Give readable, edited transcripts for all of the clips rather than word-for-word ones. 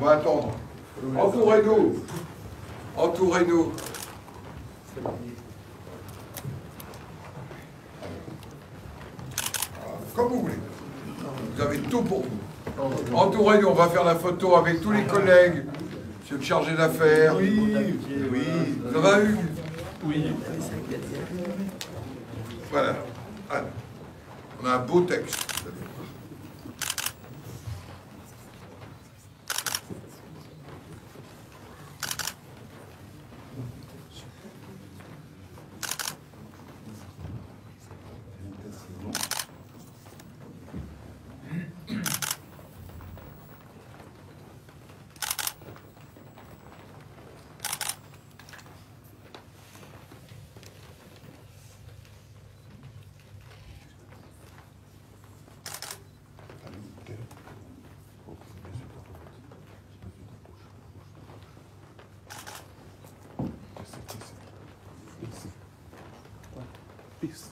On va attendre. Entourez-nous. Entourez-nous. Comme vous voulez. Vous avez tout pour vous. Entourez-nous. On va faire la photo avec tous les collègues. Monsieur le chargé d'affaires. Oui. Oui. Ça va, Hugues? Oui. Voilà. Allez. On a un beau texte. Peace.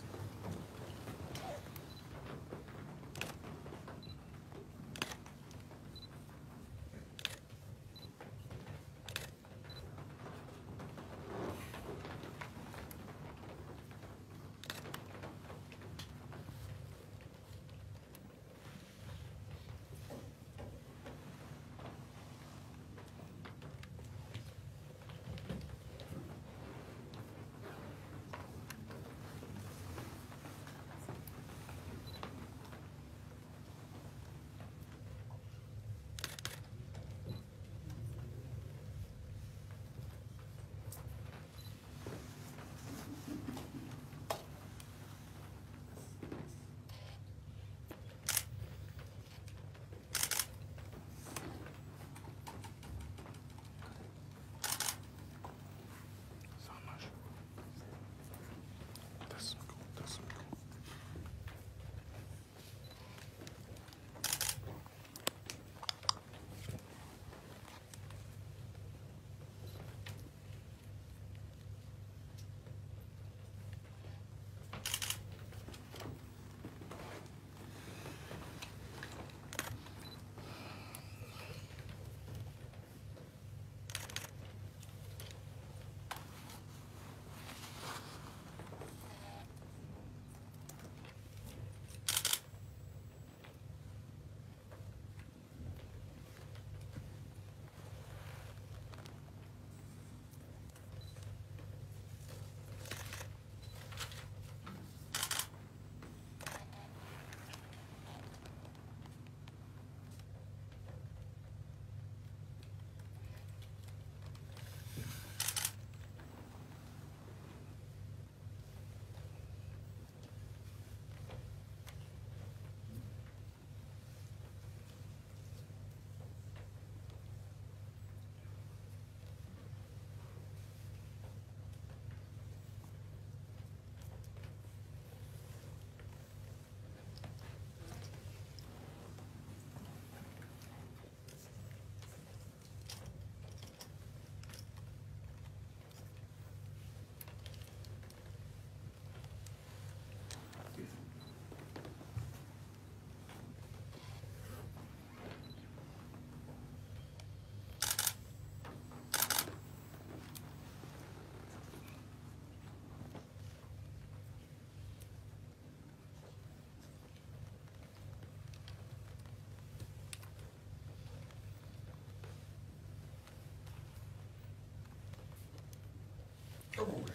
Comme vous voulez.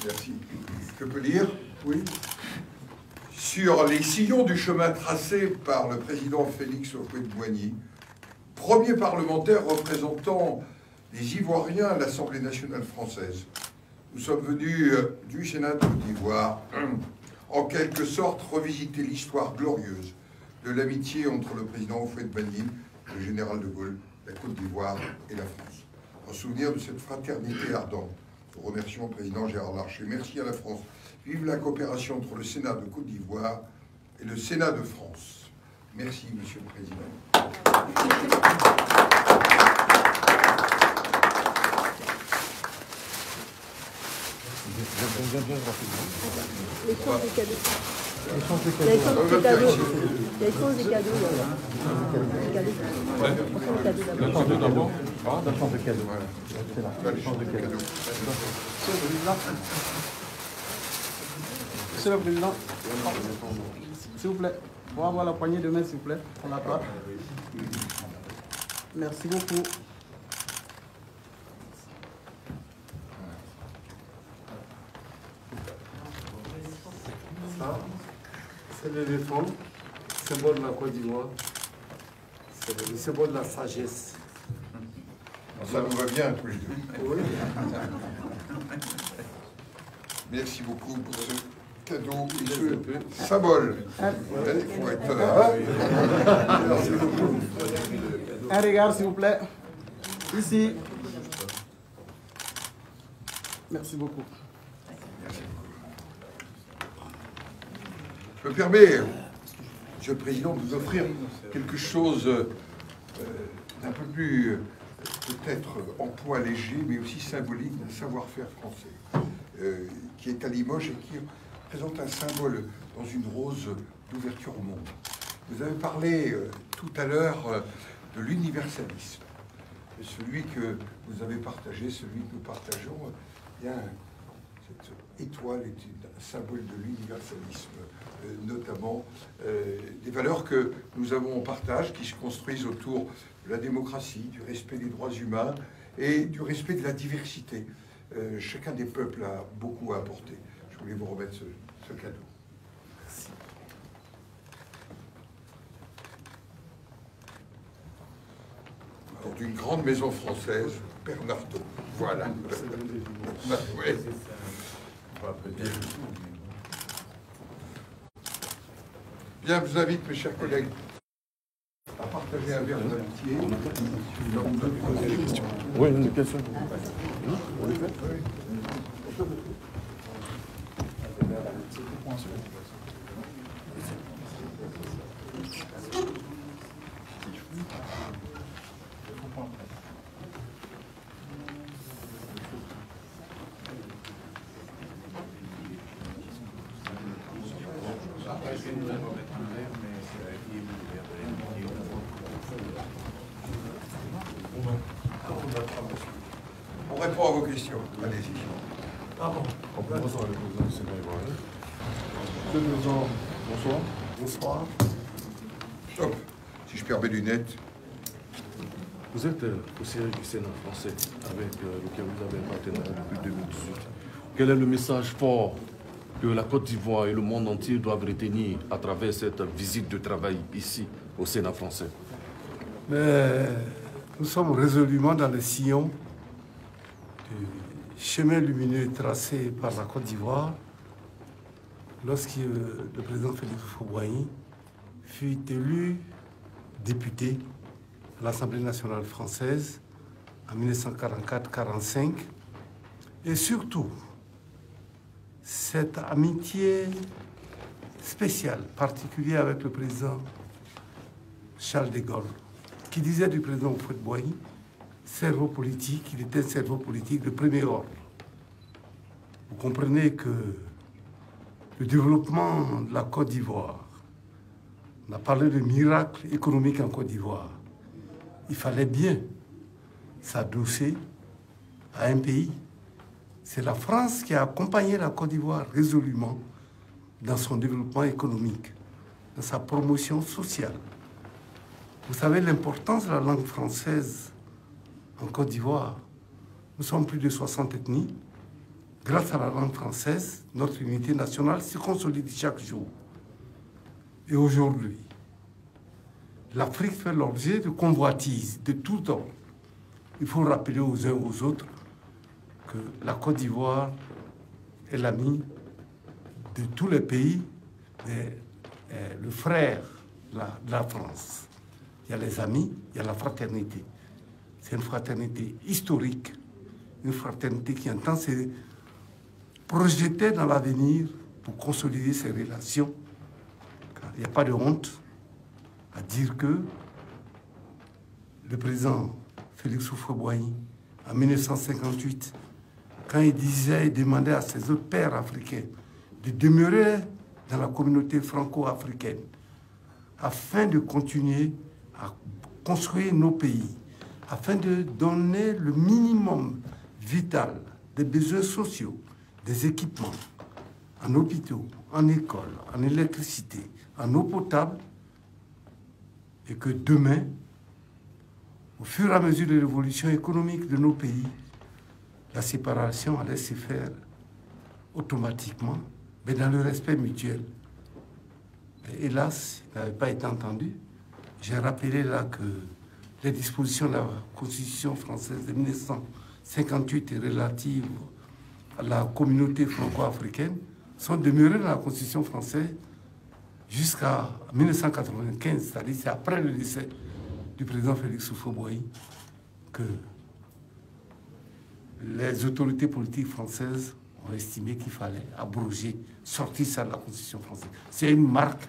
Merci. Je peux lire? Oui. Sur les sillons du chemin tracé par le président Félix Houphouët-Boigny, premier parlementaire représentant les Ivoiriens à l'Assemblée nationale française, nous sommes venus du Sénat de Côte d'Ivoire, en quelque sorte revisiter l'histoire glorieuse de l'amitié entre le président Houphouët-Boigny, le général de Gaulle, la Côte d'Ivoire et la France, en souvenir de cette fraternité ardente, Remerciements au président Gérard Larcher. Merci à la France. Vive la coopération entre le Sénat de Côte d'Ivoire et le Sénat de France. Merci, Monsieur le Président. L'échange des cadeaux. L'échange des cadeaux. L'échange des cadeaux. L'échange de cadeaux. L'échange de cadeaux. L'échange de cadeaux. Monsieur le Président, s'il vous plaît, pour avoir la poignée de main, s'il vous plaît, on la part. Merci beaucoup. Ça, c'est l'éléphant, symbole de la Côte d'Ivoire. C'est le symbole de la sagesse. Ça nous va bien tous les deux. Oui. Merci beaucoup pour ce cadeau et ce symbole. Il faut être... Merci beaucoup. Un regard, s'il vous plaît. Ici. Merci beaucoup. Je me permets, Monsieur le Président, de vous offrir quelque chose d'un peu plus, peut-être en poids léger, mais aussi symbolique d'un savoir-faire français, qui est à Limoges et qui présente un symbole dans une rose d'ouverture au monde. Vous avez parlé tout à l'heure de l'universalisme, celui que vous avez partagé, celui que nous partageons. Bien, cette étoile est un symbole de l'universalisme, notamment des valeurs que nous avons en partage, qui se construisent autour de la démocratie, du respect des droits humains et du respect de la diversité. Chacun des peuples a beaucoup à apporter. Je voulais vous remettre ce cadeau. Merci. Alors, d'une grande maison française, Bernardo. Voilà. Ouais. Bien, je vous invite, mes chers collègues, à partager un verre d'amitié. Oui, une question. On les fait ? On répond à vos questions. Allez-y. On peut recevoir le président du Sénat ivoirien. Monsieur le Président, bonsoir. Bonsoir. Hop, si je perds mes lunettes. Vous êtes au siège du Sénat français avec lequel vous avez un partenariat depuis 2018. Quel est le message fort que la Côte d'Ivoire et le monde entier doivent retenir à travers cette visite de travail ici au Sénat français? Mais nous sommes résolument dans le sillon du chemin lumineux tracé par la Côte d'Ivoire lorsque le président Félix Houphouët-Boigny fut élu député à l'Assemblée nationale française en 1944-45 et surtout cette amitié spéciale, particulière avec le président Charles de Gaulle, qui disait du président Houphouët-Boigny, cerveau politique, il était un cerveau politique de premier ordre. Vous comprenez que le développement de la Côte d'Ivoire, on a parlé de miracle économique en Côte d'Ivoire, il fallait bien s'adosser à un pays. C'est la France qui a accompagné la Côte d'Ivoire résolument dans son développement économique, dans sa promotion sociale. Vous savez l'importance de la langue française en Côte d'Ivoire. Nous sommes plus de 60 ethnies. Grâce à la langue française, notre unité nationale se consolide chaque jour. Et aujourd'hui, l'Afrique fait l'objet de convoitises de tout ordre. Il faut rappeler aux uns aux autres que la Côte d'Ivoire est l'ami de tous les pays, mais le frère de la France. Il y a les amis, il y a la fraternité. C'est une fraternité historique une fraternité qui entend se projeter dans l'avenir pour consolider ses relations. Car il n'y a pas de honte à dire que le président Félix Houphouët-Boigny, en 1958, quand il disait et demandait à ses autres pairs africains de demeurer dans la communauté franco-africaine afin de continuer à construire nos pays, afin de donner le minimum vital des besoins sociaux, des équipements, en hôpitaux, en écoles, en électricité, en eau potable, et que demain, au fur et à mesure de l'évolution économique de nos pays, la séparation allait se faire automatiquement, mais dans le respect mutuel. Mais hélas, il n'avait pas été entendu. J'ai rappelé là que les dispositions de la Constitution française de 1958 relatives à la communauté franco-africaine sont demeurées dans la Constitution française jusqu'à 1995, c'est-à-dire c'est après le décès du président Félix Houphouët-Boigny que les autorités politiques françaises ont estimé qu'il fallait abroger, sortir ça de la Constitution française. C'est une marque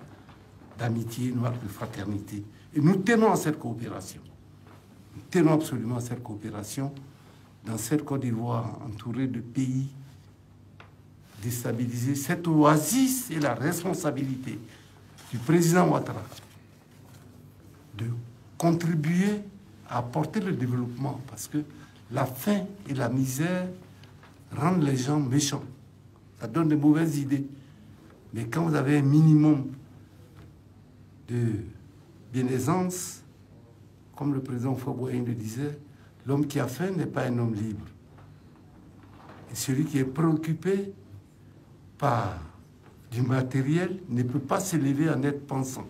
d'amitié, une marque de fraternité. Et nous tenons à cette coopération. Nous tenons absolument à cette coopération dans cette Côte d'Ivoire entourée de pays déstabilisés. Cette oasis est la responsabilité du président Ouattara de contribuer à apporter le développement, parce que la faim et la misère rendent les gens méchants. Ça donne de mauvaises idées. Mais quand vous avez un minimum de bienfaisance, comme le président Houphouët-Boigny le disait, l'homme qui a faim n'est pas un homme libre. Et celui qui est préoccupé par du matériel ne peut pas s'élever en être pensant.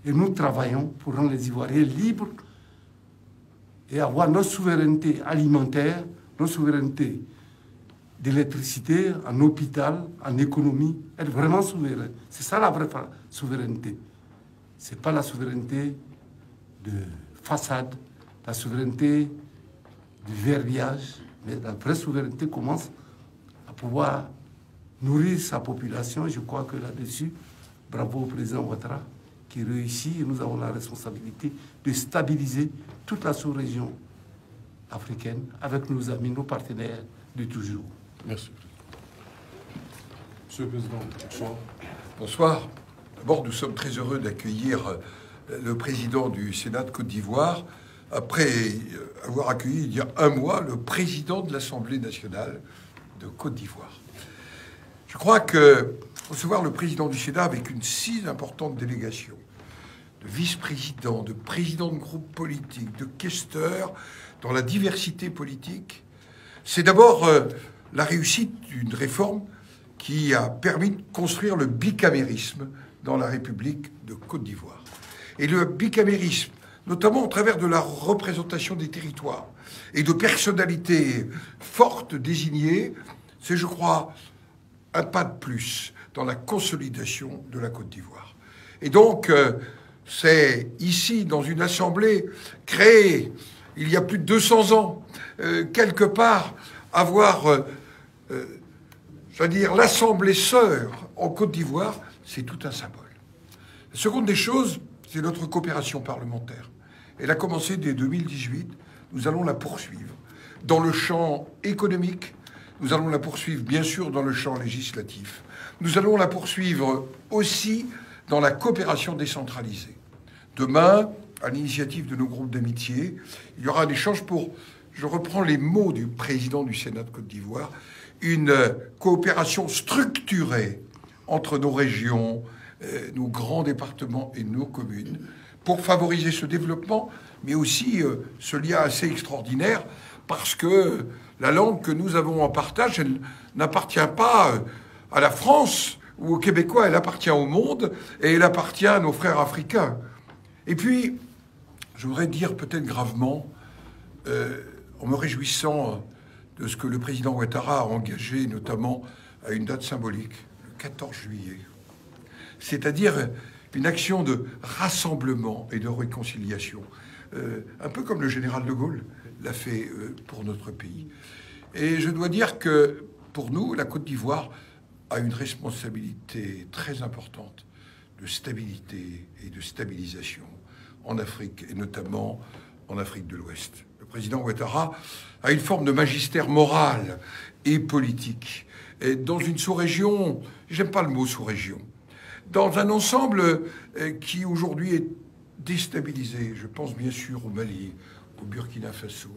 Et nous travaillons pour rendre les Ivoiriens libres et avoir notre souveraineté alimentaire, notre souveraineté d'électricité, en hôpital, en économie, être vraiment souverain. C'est ça la vraie souveraineté. Ce n'est pas la souveraineté de façade, la souveraineté du verbiage, mais la vraie souveraineté commence à pouvoir nourrir sa population. Je crois que là-dessus, bravo au président Ouattara qui réussit, et nous avons la responsabilité de stabiliser toute la sous-région africaine avec nos amis, nos partenaires de toujours. Merci. Monsieur le Président, bonsoir. Bonsoir. D'abord, nous sommes très heureux d'accueillir le président du Sénat de Côte d'Ivoire, après avoir accueilli il y a un mois le président de l'Assemblée nationale de Côte d'Ivoire. Je crois que recevoir le président du Sénat avec une si importante délégation de vice-présidents, de présidents de groupes politiques, de questeurs, dans la diversité politique, c'est d'abord la réussite d'une réforme qui a permis de construire le bicamérisme dans la République de Côte d'Ivoire. Et le bicamérisme, notamment au travers de la représentation des territoires et de personnalités fortes désignées, c'est, je crois, un pas de plus dans la consolidation de la Côte d'Ivoire. Et donc, c'est ici, dans une assemblée créée il y a plus de 200 ans, quelque part, avoir, je veux dire, l'assemblée sœur en Côte d'Ivoire, c'est tout un symbole. La seconde des choses, c'est notre coopération parlementaire. Elle a commencé dès 2018. Nous allons la poursuivre dans le champ économique. Nous allons la poursuivre, bien sûr, dans le champ législatif. Nous allons la poursuivre aussi dans la coopération décentralisée. Demain, à l'initiative de nos groupes d'amitié, il y aura un échange pour, je reprends les mots du président du Sénat de Côte d'Ivoire, une coopération structurée entre nos régions, nos grands départements et nos communes, pour favoriser ce développement, mais aussi ce lien assez extraordinaire, parce que la langue que nous avons en partage, elle n'appartient pas à la France ou aux Québécois, elle appartient au monde et elle appartient à nos frères africains. Et puis, je voudrais dire peut-être gravement, en me réjouissant de ce que le président Ouattara a engagé, notamment à une date symbolique, le 14 juillet, c'est-à-dire une action de rassemblement et de réconciliation, un peu comme le général de Gaulle l'a fait pour notre pays. Et je dois dire que, pour nous, la Côte d'Ivoire a une responsabilité très importante de stabilité et de stabilisation en Afrique, et notamment en Afrique de l'Ouest. Le président Ouattara a une forme de magistère moral et politique. Et dans une sous-région, j'aime pas le mot sous-région, dans un ensemble qui aujourd'hui est déstabilisé. Je pense bien sûr au Mali, au Burkina Faso.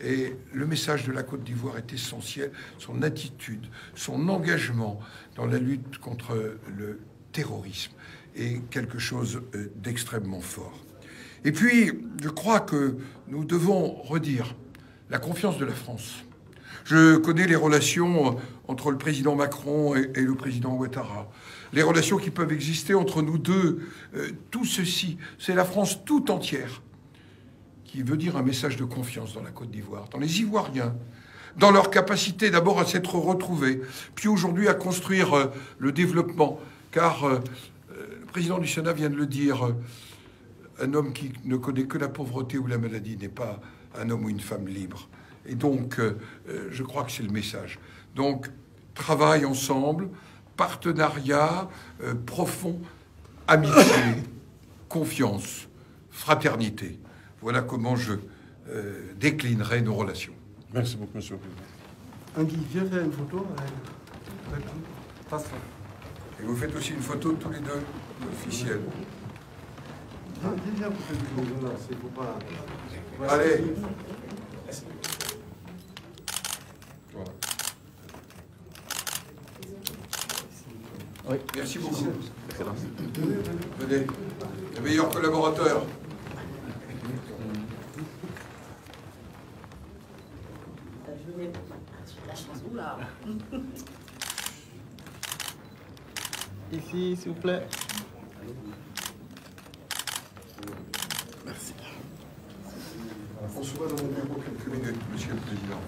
Et le message de la Côte d'Ivoire est essentiel, son attitude, son engagement dans la lutte contre le terrorisme est quelque chose d'extrêmement fort. Et puis, je crois que nous devons redire la confiance de la France. Je connais les relations entre le président Macron et le président Ouattara, les relations qui peuvent exister entre nous deux. Tout ceci, c'est la France tout entière qui veut dire un message de confiance dans la Côte d'Ivoire, dans les Ivoiriens, dans leur capacité d'abord à s'être retrouvés, puis aujourd'hui à construire le développement. Car le président du Sénat vient de le dire, un homme qui ne connaît que la pauvreté ou la maladie n'est pas un homme ou une femme libre. Et donc, je crois que c'est le message. Donc, travail ensemble, partenariat profond, amitié, confiance, fraternité. Voilà comment je déclinerai nos relations. Merci beaucoup, monsieur le président. Anguille, viens faire une photo. Passe là. Et vous faites aussi une photo tous les deux, officielle. Viens pour faire une photo là, c'est faut pas... Allez. Voilà. Oui. Merci beaucoup. Venez, les meilleurs collaborateurs. Ici, s'il vous plaît. On se voit dans mon bureau quelques minutes, monsieur le président.